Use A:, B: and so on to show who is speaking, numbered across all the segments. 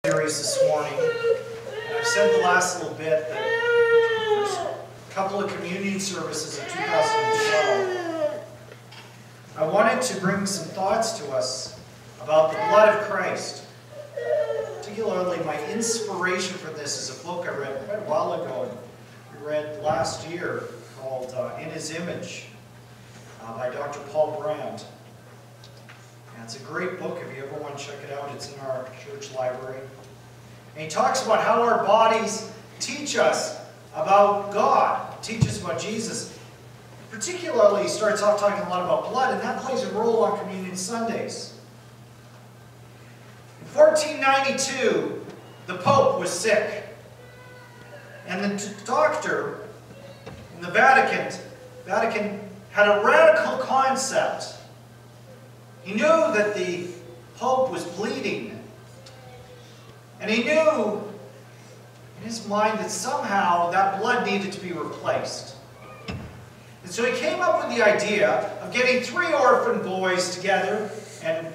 A: Series this morning. And I've said the last little bit that the first couple of communion services of 2012, I wanted to bring some thoughts to us about the blood of Christ. Particularly, my inspiration for this is a book I read quite a while ago, and we read last year, called In His Image, by Dr. Paul Brand. And it's a great book if you ever want to check it out. It's in our church library. And he talks about how our bodies teach us about God, teach us about Jesus. Particularly, he starts off talking a lot about blood, and that plays a role on Communion Sundays. In 1492, the Pope was sick. And the doctor in the Vatican had a radical concept. He knew that the Pope was bleeding. And he knew in his mind that somehow that blood needed to be replaced. And so he came up with the idea of getting 3 orphan boys together, and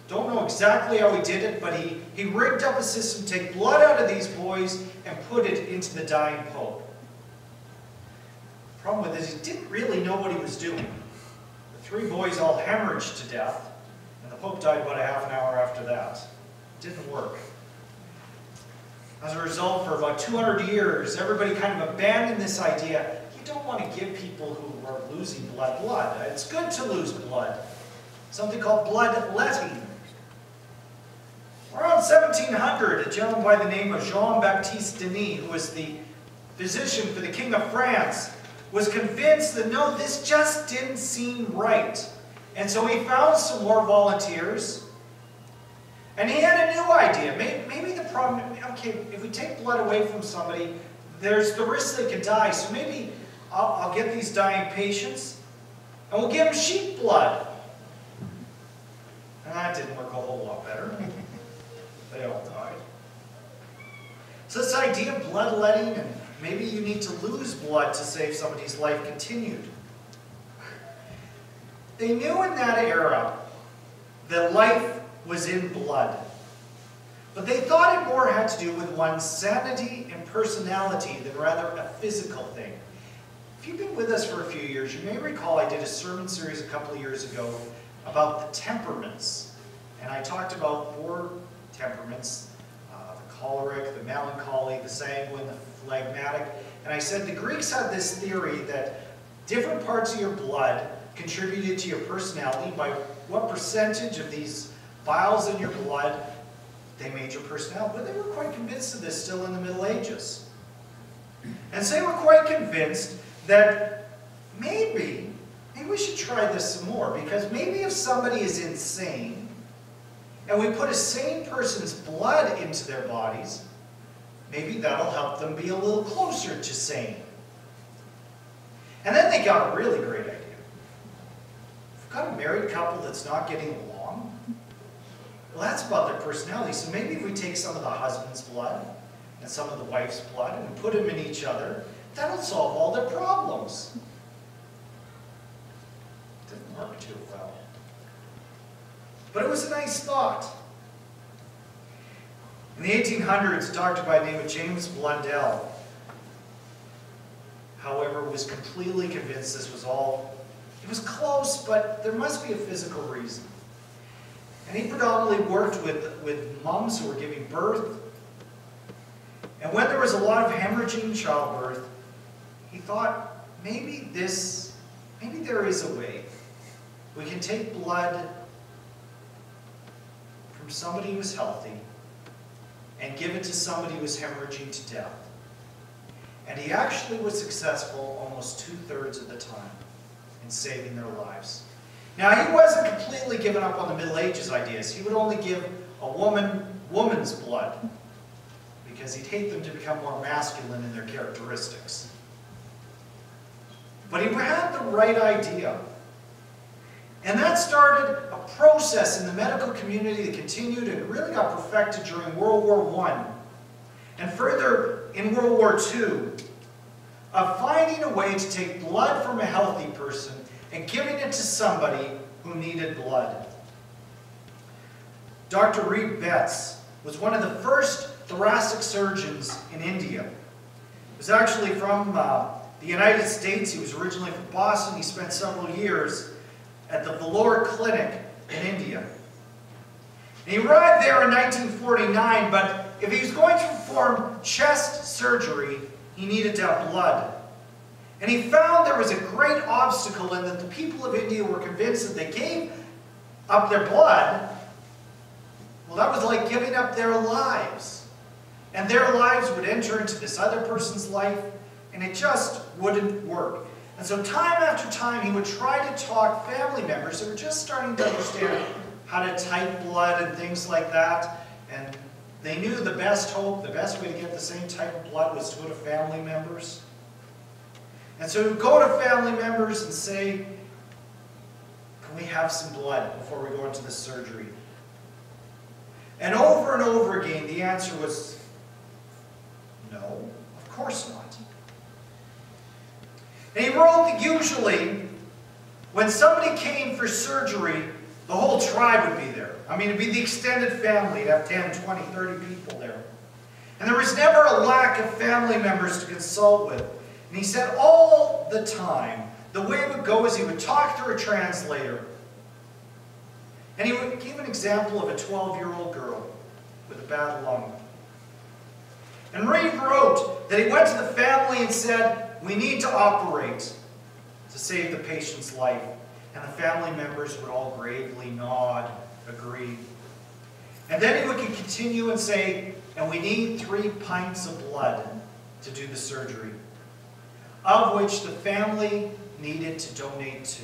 A: don't know exactly how he did it, but he rigged up a system to take blood out of these boys and put it into the dying Pope. The problem with it is he didn't really know what he was doing. The 3 boys all hemorrhaged to death, and the Pope died about a half an hour after that. It didn't work. As a result, for about 200 years, everybody kind of abandoned this idea. You don't want to give people who are losing blood. It's good to lose blood. Something called bloodletting. Around 1700, a gentleman by the name of Jean-Baptiste Denis, who was the physician for the King of France, was convinced that no, this just didn't seem right. And so he found some more volunteers. And he had a new idea. Maybe the problem, okay, if we take blood away from somebody, there's the risk they could die. So maybe I'll get these dying patients, and we'll give them sheep blood. And that didn't work a whole lot better. They all died. So this idea of bloodletting, and maybe you need to lose blood to save somebody's life, continued. They knew in that era that life was in blood. But they thought it more had to do with one's sanity and personality than rather a physical thing. If you've been with us for a few years, you may recall I did a sermon series a couple of years ago about the temperaments. And I talked about 4 temperaments, the choleric, the melancholy, the sanguine, the phlegmatic. And I said the Greeks had this theory that different parts of your blood contributed to your personality by what percentage of these vials in your blood they made your personality. But they were quite convinced of this still in the Middle Ages. And so they were quite convinced that maybe we should try this some more, because maybe if somebody is insane and we put a sane person's blood into their bodies, maybe that'll help them be a little closer to sane. And then they got a really great idea. If we've got a married couple that's not getting along, well, that's about their personality. So maybe if we take some of the husband's blood and some of the wife's blood and put them in each other, that'll solve all their problems. Didn't work too well. But it was a nice thought. In the 1800s, a doctor by the name of James Blundell, however, was completely convinced this was all, it was close, but there must be a physical reason. And he predominantly worked with moms who were giving birth. And when there was a lot of hemorrhaging in childbirth, he thought, maybe there is a way. We can take blood from somebody who was healthy and give it to somebody who was hemorrhaging to death. And he actually was successful almost 2/3 of the time in saving their lives. Now, he wasn't completely giving up on the Middle Ages ideas. He would only give a woman's blood, because he'd hate them to become more masculine in their characteristics. But he had the right idea. And that started a process in the medical community that continued and really got perfected during World War I. And further in World War II, of finding a way to take blood from a healthy person and giving it to somebody who needed blood. Dr. Reed Betts was one of the first thoracic surgeons in India. He was actually from the United States. He was originally from Boston. He spent several years at the Vellore Clinic in India. And he arrived there in 1949, but if he was going to perform chest surgery, he needed to have blood. And he found there was a great obstacle in that the people of India were convinced that they gave up their blood, well, that was like giving up their lives. And their lives would enter into this other person's life, and it just wouldn't work. And so time after time, he would try to talk family members that were just starting to understand how to type blood and things like that. And they knew the best hope, the best way to get the same type of blood was to go to family members. And so he would go to family members and say, can we have some blood before we go into the surgery? And over again, the answer was, no, of course not. And he wrote that usually, when somebody came for surgery, the whole tribe would be there. I mean, it'd be the extended family. You'd have 10, 20, 30 people there. And there was never a lack of family members to consult with. And he said all the time, the way it would go is he would talk through a translator. And he would give an example of a 12-year-old girl with a bad lung. And Reed wrote that he went to the family and said, we need to operate to save the patient's life. And the family members would all gravely nod, agree. And then he would continue and say, and we need 3 pints of blood to do the surgery, of which the family needed to donate to.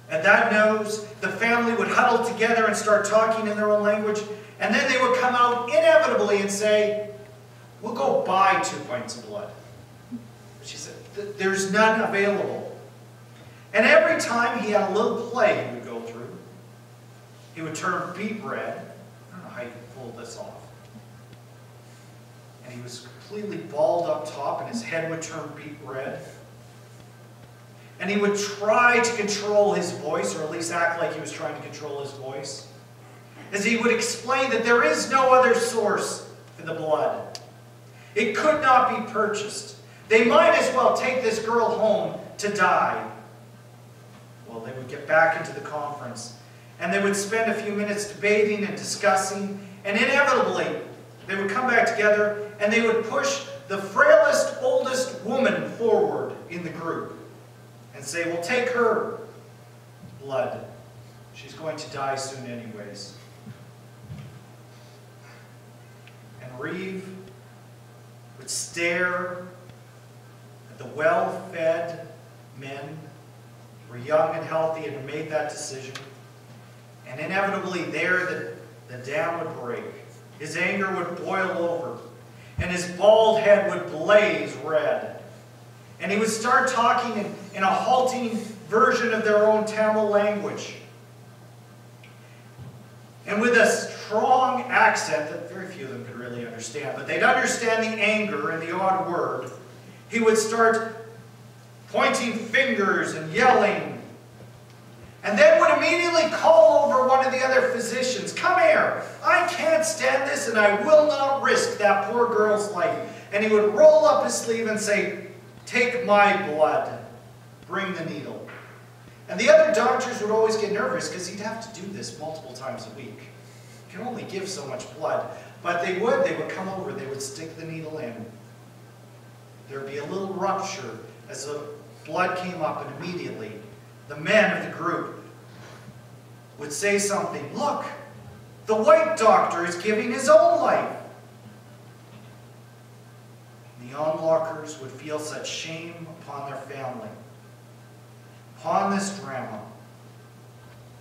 A: At that news, the family would huddle together and start talking in their own language, and then they would come out inevitably and say, we'll go buy 2 pints of blood. But she said, there's none available. And every time he had a little play he would go through, he would turn beet red. I don't know how you can pull this off. And he was completely bald up top, and his head would turn beet red. And he would try to control his voice, or at least act like he was trying to control his voice, as he would explain that there is no other source for the blood. It could not be purchased. They might as well take this girl home to die. Well, they would get back into the conference, and they would spend a few minutes debating and discussing, and inevitably, they would come back together, and they would push the frailest, oldest woman forward in the group and say, we'll take her blood. She's going to die soon anyways. And Reeve would stare at the well-fed men who were young and healthy and had made that decision. And inevitably there the dam would break. His anger would boil over. And his bald head would blaze red. And he would start talking in a halting version of their own Tamil language. And with a strong accent that very few of them could really understand, but they'd understand the anger and the odd word, he would start pointing fingers and yelling. And then would immediately call over one of the other physicians. Come here. I can't stand this, and I will not risk that poor girl's life. And he would roll up his sleeve and say, take my blood. Bring the needle. And the other doctors would always get nervous because he'd have to do this multiple times a week. He can only give so much blood. But they would come over, they would stick the needle in. There would be a little rupture as the blood came up, and immediately the men of the group would say something. Look, the white doctor is giving his own life. The onlookers would feel such shame upon their family, upon this drama,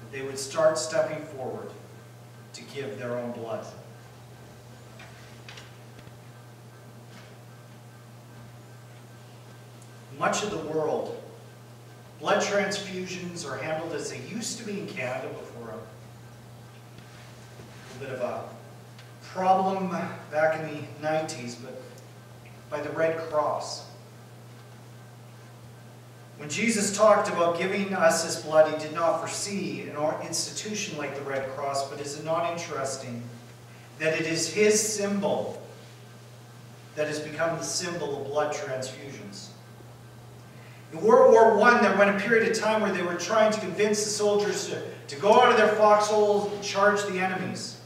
A: that they would start stepping forward to give their own blood. Much of the world, blood transfusions are handled as they used to be in Canada before a bit of a problem back in the 90s, but by the Red Cross. When Jesus talked about giving us his blood, he did not foresee an institution like the Red Cross, but is it not interesting that it is his symbol that has become the symbol of blood transfusions? In World War I, there went a period of time where they were trying to convince the soldiers to go out of their foxholes and charge the enemies.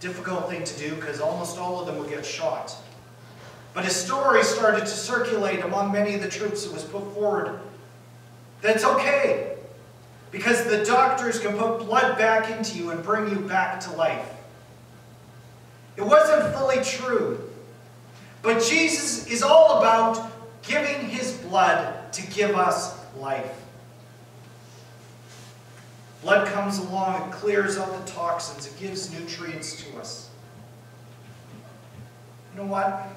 A: Difficult thing to do because almost all of them would get shot. But a story started to circulate among many of the troops that was put forward that it's okay because the doctors can put blood back into you and bring you back to life. It wasn't fully true. But Jesus is all about giving his blood to give us life. Blood comes along, it clears out the toxins, it gives nutrients to us. You know what?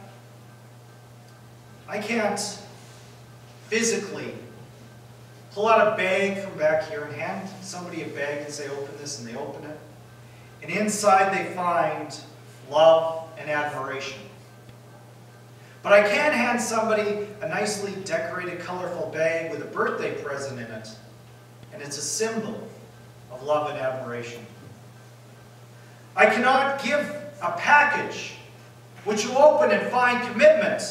A: I can't physically pull out a bag from back here and hand somebody a bag and say, open this, and they open it. And inside they find love and admiration. But I can hand somebody a nicely decorated, colorful bag with a birthday present in it. And it's a symbol of love and admiration. I cannot give a package which you open and find commitment.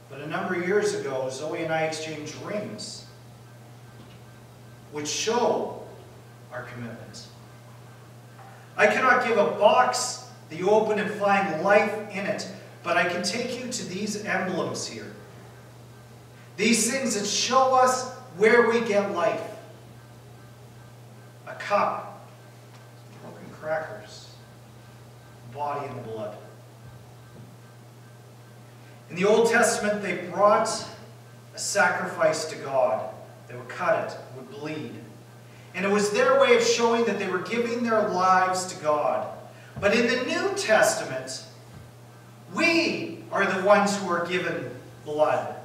A: But a number of years ago, Zoe and I exchanged rings which show our commitment. I cannot give a box that you open and find life in it, but I can take you to these emblems here. These things that show us where we get life. A cup, broken crackers, body and the blood. In the Old Testament, they brought a sacrifice to God. They would cut it, it would bleed. And it was their way of showing that they were giving their lives to God. But in the New Testament, we are the ones who are given blood.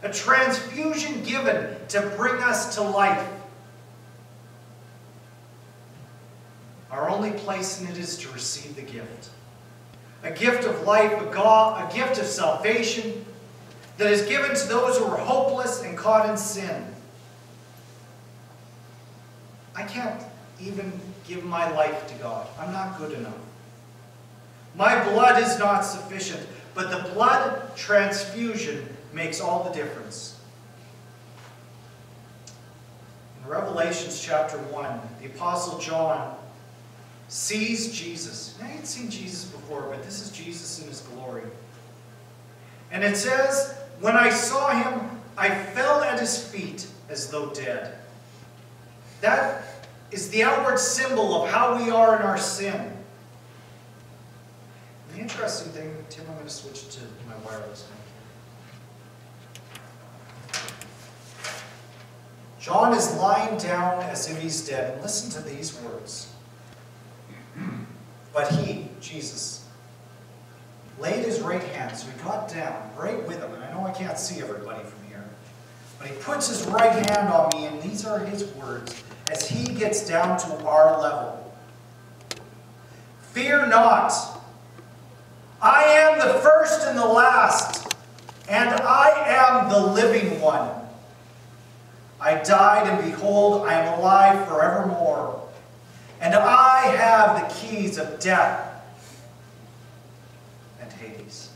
A: A transfusion given to bring us to life. Our only place in it is to receive the gift. A gift of life, a gift of salvation that is given to those who are hopeless and caught in sin. I can't even give my life to God. I'm not good enough. My blood is not sufficient, but the blood transfusion makes all the difference. In Revelation chapter 1, the Apostle John sees Jesus. Now, he had seen Jesus before, but this is Jesus in his glory. And it says, when I saw him, I fell at his feet as though dead. That is the outward symbol of how we are in our sin. The interesting thing, Tim, I'm going to switch to my wireless mic. John is lying down as if he's dead. And listen to these words. But he, Jesus, laid his right hand, so he got down right with him. And I know I can't see everybody from here. But he puts his right hand on me, and these are his words, as he gets down to our level. Fear not. I am the first and the last, and I am the living one. I died, and behold, I am alive forevermore. And I have the keys of death and Hades.